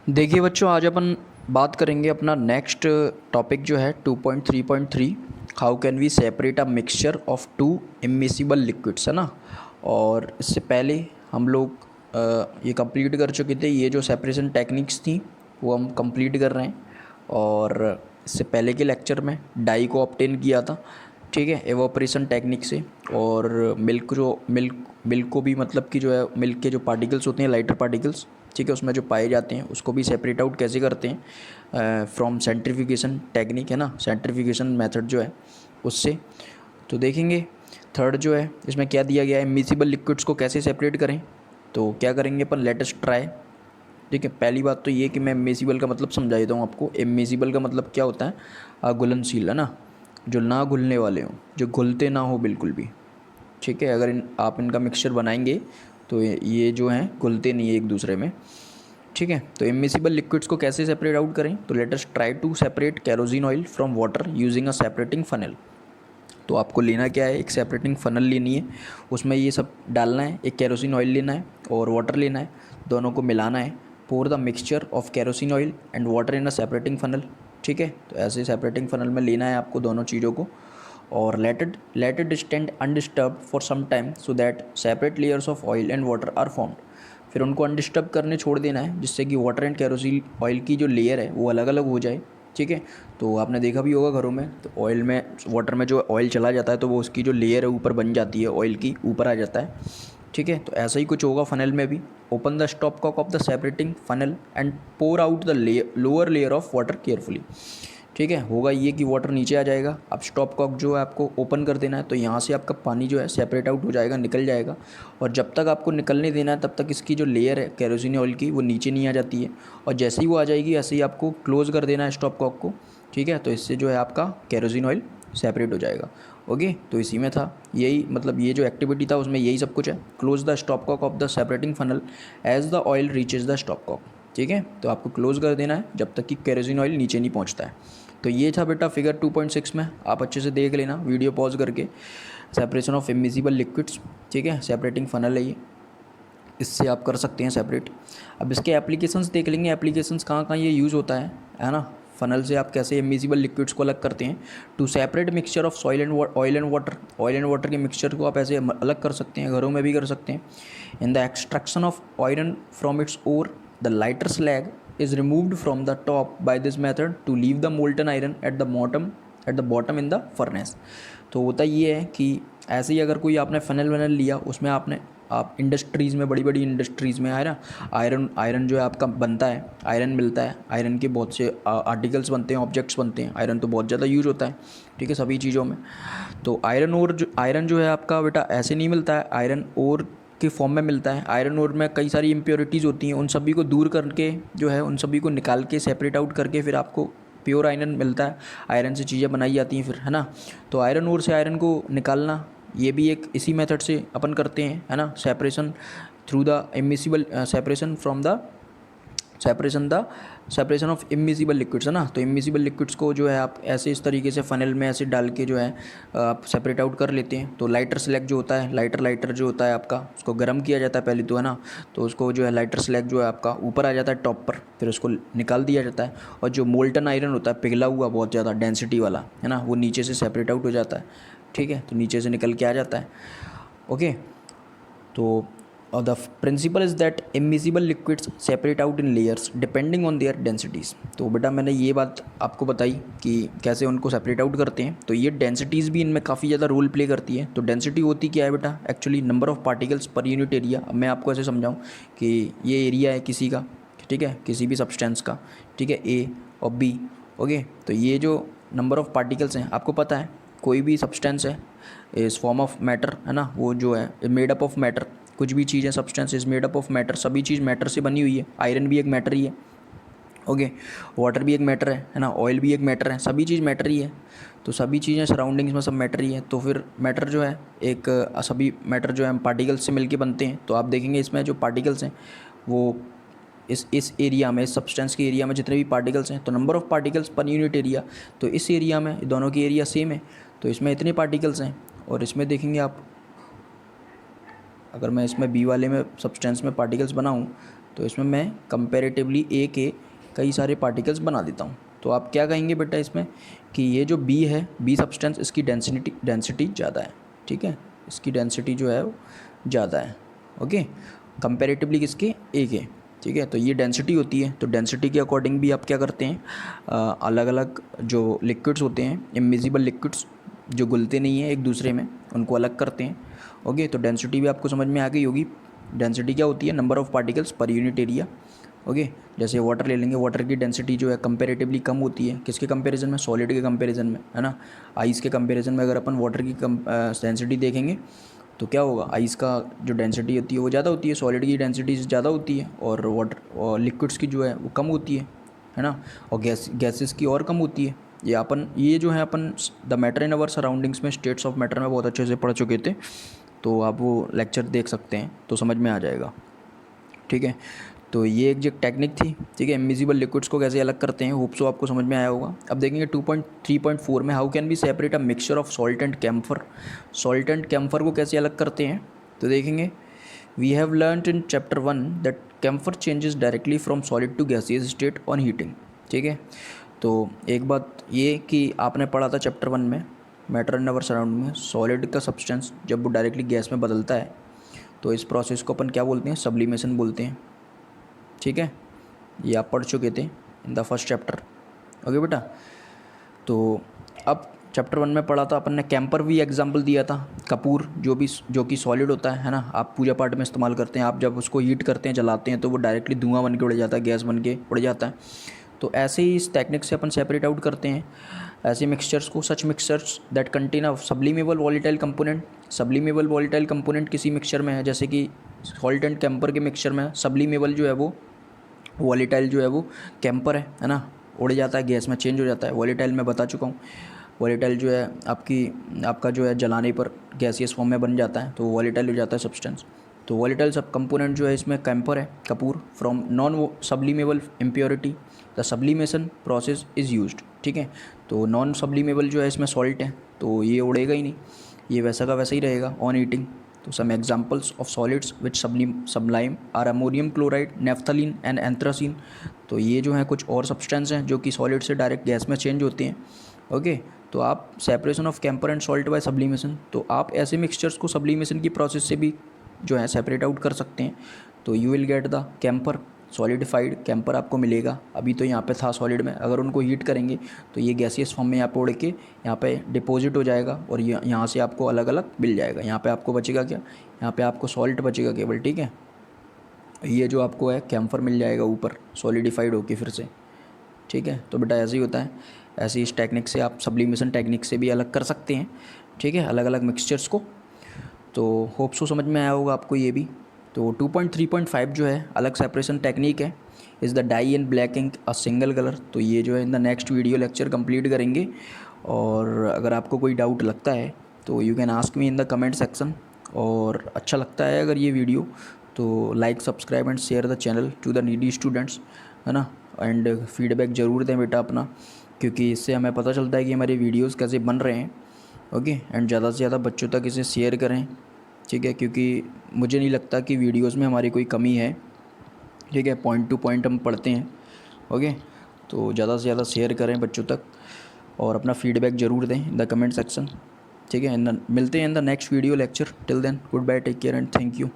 देखिए बच्चों, आज अपन बात करेंगे अपना नेक्स्ट टॉपिक जो है 2.3.3, how can we separate a mixture of two immiscible liquids, है ना। और इससे पहले हम लोग ये कंप्लीट कर चुके थे। ये जो सेपरेशन टेक्निक्स थी वो हम कंप्लीट कर रहे हैं। और इससे पहले के लेक्चर में डाई को ऑब्टेन किया था, ठीक है, एवोपरेशन टेक्निक से। और मिल्क को भी, मतलब कि जो है मिल्क के जो पार्टिकल्स होते हैं, लाइटर पार्टिकल्स, ठीक है, उसमें जो पाए जाते हैं उसको भी सेपरेट आउट कैसे करते हैं फ्रॉम सेंट्रीफ्यूगेशन टेक्निक, है ना, सेंट्रीफ्यूगेशन मेथड जो है उससे। तो देखेंगे थर्ड जो है इसमें क्या दिया गया है, इमिसिबल लिक्विड्स को कैसे सेपरेट करें। तो क्या करेंगे अपन, लेट अस ट्राई। ठीक है, पहली बात तो ये कि मैं इमिसिबल का मतलब समझा देता हूँ आपको। इमिसिबल का मतलब क्या होता है, घुलनशील, है ना, जो ना घुलने वाले हों, जो घुलते ना हो बिल्कुल भी। ठीक है, अगर आप इनका मिक्सचर बनाएंगे तो ये जो हैं घुलते नहीं है एक दूसरे में। ठीक है, तो इमिसिबल लिक्विड्स को कैसे सेपरेट आउट करें। तो let us try to separate kerosene oil from water using a separating funnel. तो आपको लेना क्या है, एक सेपरेटिंग फनल लेनी है, उसमें ये सब डालना है। एक केरोसिन ऑयल लेना है और वाटर लेना है, दोनों को मिलाना है। Pour the mixture of kerosene oil and water in a separating funnel. ठीक है, तो ऐसे सेपरेटिंग फनल में लेना है आपको दोनों चीज़ों को। और let it stand undisturbed for some time so that separate layers of oil and water are formed। फिर उनको अनडिस्टर्ब करने छोड़ देना है, जिससे कि वाटर एंड केरोसिन ऑयल की जो लेयर है वो अलग अलग हो जाए। ठीक है, तो आपने देखा भी होगा घरों में, तो ऑयल में, वाटर में जो ऑयल चला जाता है तो वो उसकी जो लेयर है ऊपर बन जाती है, ऑयल की ऊपर आ जाता है। ठीक है, तो ऐसा ही कुछ होगा फनल में भी। Open the stopcock of the separating funnel and pour out the lower layer of water carefully. ठीक है, होगा ये कि वाटर नीचे आ जाएगा। अब स्टॉप कॉक जो है आपको ओपन कर देना है, तो यहाँ से आपका पानी जो है सेपरेट आउट हो जाएगा, निकल जाएगा। और जब तक आपको निकलने देना है तब तक इसकी जो लेयर है केरोसिन ऑयल की वो नीचे नहीं आ जाती है। और जैसे ही वो आ जाएगी ऐसे ही आपको क्लोज़ कर देना है स्टॉप कॉक को। ठीक है, तो इससे जो है आपका केरोसिन ऑयल सेपरेट हो जाएगा। ओके, तो इसी में था यही, मतलब ये जो एक्टिविटी था उसमें यही सब कुछ है। Close the stopcock of the separating funnel as the oil reaches the stopcock. ठीक है, तो आपको क्लोज़ कर देना है जब तक कि केरोसिन ऑयल नीचे नहीं पहुंचता है। तो ये था बेटा फिगर 2.6 में, आप अच्छे से देख लेना वीडियो पॉज करके। सेपरेशन ऑफ इमिसिबल लिक्विड्स, ठीक है, सेपरेटिंग फनल है ये, इससे आप कर सकते हैं सेपरेट। अब इसके एप्लीकेशंस देख लेंगे, एप्लीकेशंस कहाँ कहाँ ये यूज़ होता है ना। फनल से आप कैसे इमिसिबल लिक्विड्स को अलग करते हैं। To separate mixture of soil and oil and water, oil and water के मिक्सचर को आप ऐसे अलग कर सकते हैं, घरों में भी कर सकते हैं। In the extraction of iron from its ore, the lighter slag is removed from the top by this method to leave the molten iron at the bottom in the furnace। तो होता ये है कि ऐसे ही अगर कोई आपने फनल वनल लिया, उसमें आप इंडस्ट्रीज़ में, बड़ी बड़ी इंडस्ट्रीज़ में है ना, आयरन जो है आपका बनता है, आयरन मिलता है, आयरन के बहुत से आर्टिकल्स बनते हैं, ऑब्जेक्ट्स बनते हैं। आयरन तो बहुत ज़्यादा यूज होता है, ठीक है, सभी चीज़ों में। तो आयरन जो है आपका बेटा ऐसे नहीं मिलता है, आयरन ओर के फॉर्म में मिलता है। आयरन ओर में कई सारी इम्प्योरिटीज़ होती हैं, उन सभी को दूर करके जो है, उन सभी को निकाल के सेपरेट आउट करके फिर आपको प्योर आयरन मिलता है। आयरन से चीज़ें बनाई जाती हैं फिर, है ना। तो आयरन ओर से आयरन को निकालना, ये भी एक इसी मेथड से अपन करते हैं, है ना। Separation through the immiscible separation from the separation of immiscible liquids, है ना। तो इमिसिबल लिक्विड्स को जो है आप ऐसे इस तरीके से फ़नल में ऐसे डाल के जो है आप सेपरेट आउट कर लेते हैं। तो लाइटर स्लैग जो होता है, लाइटर जो होता है आपका, उसको गर्म किया जाता है पहले तो, है ना। तो उसको जो है लाइटर स्लैग जो है आपका ऊपर आ जाता है टॉप पर, फिर उसको निकाल दिया जाता है। और जो मोल्टन आयरन होता है, पिघला हुआ बहुत ज़्यादा डेंसिटी वाला, है ना, वो नीचे से सेपरेट आउट हो जाता है। ठीक है, तो नीचे से निकल के आ जाता है। ओके, तो the principle is that immiscible liquids separate out in layers depending on their densities। तो बेटा मैंने ये बात आपको बताई कि कैसे उनको सेपरेट आउट करते हैं। तो ये डेंसिटीज़ भी इनमें काफ़ी ज़्यादा रोल प्ले करती है। तो डेंसिटी होती क्या है बेटा, actually number of particles per unit area. अब मैं आपको ऐसे समझाऊँ कि ये एरिया है किसी का, ठीक है, किसी भी सब्सटेंस का, ठीक है, ए और बी। ओके, तो ये जो नंबर ऑफ पार्टिकल्स हैं, आपको पता है कोई भी सब्सटेंस है इस फॉर्म ऑफ मैटर, है ना, वो जो है मेड अप ऑफ मैटर। कुछ भी चीज़ है, substance is made up of matter, सभी चीज़ मैटर से बनी हुई है। आयरन भी एक मैटर ही है, ओके, वाटर भी एक मैटर है ना, ऑयल भी एक मैटर है, सभी चीज़ मैटर ही है। तो सभी चीज़ें सराउंडिंग्स में सब मैटर ही है। तो फिर मैटर जो है एक सभी मैटर जो है पार्टिकल्स से मिलके बनते हैं। तो आप देखेंगे इसमें जो पार्टिकल्स हैं वो इस एरिया में, इस सब्सटेंस के एरिया में जितने भी पार्टिकल्स हैं, तो number of particles per unit area, तो इस एरिया में दोनों की एरिया सेम है, तो इसमें इतने पार्टिकल्स हैं। और इसमें देखेंगे आप, अगर मैं इसमें बी वाले में सब्सटेंस में पार्टिकल्स बनाऊं तो इसमें मैं कंपैरेटिवली ए के कई सारे पार्टिकल्स बना देता हूँ। तो आप क्या कहेंगे बेटा इसमें कि ये जो बी है, बी सब्सटेंस, इसकी डेंसिटी ज़्यादा है, ठीक है, इसकी डेंसिटी जो है वो ज़्यादा है, ओके, कंपैरेटिवली किसके, ए के, ठीक है। तो ये डेंसिटी होती है, तो डेंसिटी के अकॉर्डिंग भी आप क्या करते हैं, अलग अलग जो लिक्विड्स होते हैं, इमिजिबल लिक्विड्स जो घुलते नहीं हैं एक दूसरे में, उनको अलग करते हैं, ओके। तो डेंसिटी भी आपको समझ में आ गई होगी। डेंसिटी क्या होती है, number of particles per unit area, okay. जैसे वाटर ले लेंगे, वाटर की डेंसिटी जो है कंपैरेटिवली कम होती है, किसके कंपैरिजन में, सॉलिड के कंपैरिजन में, है ना। आइस के कंपैरिजन में अगर अपन वाटर की डेंसिटी देखेंगे तो क्या होगा, आइस का जो डेंसिटी होती है वो ज़्यादा होती है, सॉलिड की डेंसिटी ज़्यादा होती है, और वाटर और लिक्विड्स की जो है वो कम होती है ना, और गैसेस की और कम होती है। ये जो है upon the matter in our surroundings में, स्टेट्स ऑफ मैटर में बहुत अच्छे से पढ़ चुके थे, तो आप वो लेक्चर देख सकते हैं तो समझ में आ जाएगा, ठीक है। तो ये एक जो टेक्निक थी, ठीक है, इमिजिबल लिक्विड्स को कैसे अलग करते हैं, होप सो आपको समझ में आया होगा। अब देखेंगे 2.3.4 में, how can we separate a mixture of salt and camphor. Salt and camphor को कैसे अलग करते हैं, तो देखेंगे, we have learned in chapter 1 that camphor changes directly from solid to gaseous state on heating, ठीक है। तो एक बात ये कि आपने पढ़ा था चैप्टर 1 में, मैटर इन अवर सराउंड में, सॉलिड का सब्सटेंस जब वो डायरेक्टली गैस में बदलता है तो इस प्रोसेस को अपन क्या बोलते हैं, सब्लिमेशन बोलते हैं, ठीक है। ये आप पढ़ चुके थे in the first chapter, okay बेटा। तो अब चैप्टर 1 में पढ़ा था अपन ने, कैंपर भी एग्जांपल दिया था, कपूर जो कि सॉलिड होता है ना, आप पूजा पाठ में इस्तेमाल करते हैं, आप जब उसको हीट करते हैं, जलाते हैं, तो वो डायरेक्टली धुआं बन के उड़ जाता है, गैस बन के उड़ जाता है। तो ऐसे ही इस टेक्निक से अपन सेपरेट आउट करते हैं ऐसे मिक्सचर्स को, such mixtures that contain a sublimable volatile component. Sublimable volatile component किसी मिक्सचर में है, जैसे कि सॉल्ट एंड कैंपर के मिक्सचर में सब्लिमेबल जो है वो वॉलेटाइल जो है वो कैंपर है ना, उड़ जाता है, गैस में चेंज हो जाता है। वॉलेटाइल मैं बता चुका हूँ, वॉलेटाइल जो है आपका जो है जलाने पर गैसियस फॉर्म में बन जाता है, तो वॉलेटाइल हो जाता है सब्सटेंस। तो वॉलेटाइल सब कंपोनेंट जो है इसमें कैंपर है, Kapoor, from non sublimable impurity the sublimation process is used, ठीक है। तो नॉन सब्लिमेबल जो है इसमें सॉल्ट है, तो ये उड़ेगा ही नहीं, ये वैसा का वैसा ही रहेगा ऑन हीटिंग। तो some examples of solids which sublime are ammonium chloride, naphthalene and anthracene. तो ये जो है कुछ और सब्सटेंस हैं जो कि सॉलिड से डायरेक्ट गैस में चेंज होते हैं, ओके। तो आप separation of camphor and salt by sublimation, तो आप ऐसे मिक्सचर्स को सब्लिमेशन की प्रोसेस से भी जो है सेपरेट आउट कर सकते हैं। तो you will get the camper, solidified camper आपको मिलेगा। अभी तो यहाँ पे था सॉलिड में, अगर उनको हीट करेंगे तो ये गैसियस फॉर्म में यहाँ पे उड़ के यहाँ पे डिपॉजिट हो जाएगा, और यहाँ से आपको अलग अलग मिल जाएगा। यहाँ पे आपको बचेगा क्या, यहाँ पे आपको सॉल्ट बचेगा केवल, ठीक है। ये जो आपको है कैम्फर मिल जाएगा ऊपर सॉलिडिफाइड होके फिर से, ठीक है। तो बेटा ऐसे ही होता है, ऐसे इस टेक्निक से आप सब्लिमेशन टेक्निक से भी अलग कर सकते हैं, ठीक है, अलग अलग मिक्सचर्स को। तो होप सो समझ में आया होगा आपको ये भी। तो 2.3.5 जो है अलग सेपरेशन टेक्निक है, is the dye and black ink a single colour. तो ये जो है in the next video lecture complete करेंगे, और अगर आपको कोई डाउट लगता है तो you can ask me in the comment section. और अच्छा लगता है अगर ये वीडियो तो like, subscribe and share the channel to the needy students, है ना। एंड फीडबैक ज़रूर दें बेटा अपना, क्योंकि इससे हमें पता चलता है कि हमारे वीडियोज़ कैसे बन रहे हैं, ओके। एंड ज़्यादा से ज़्यादा बच्चों तक इसे शेयर करें, ठीक है, क्योंकि मुझे नहीं लगता कि वीडियोस में हमारी कोई कमी है, ठीक है, पॉइंट टू पॉइंट हम पढ़ते हैं, ओके। तो ज़्यादा से ज़्यादा शेयर करें बच्चों तक, और अपना फीडबैक ज़रूर दें इन द कमेंट सेक्शन, ठीक है। मिलते हैं in the next video lecture. Till then good bye, take care and thank you.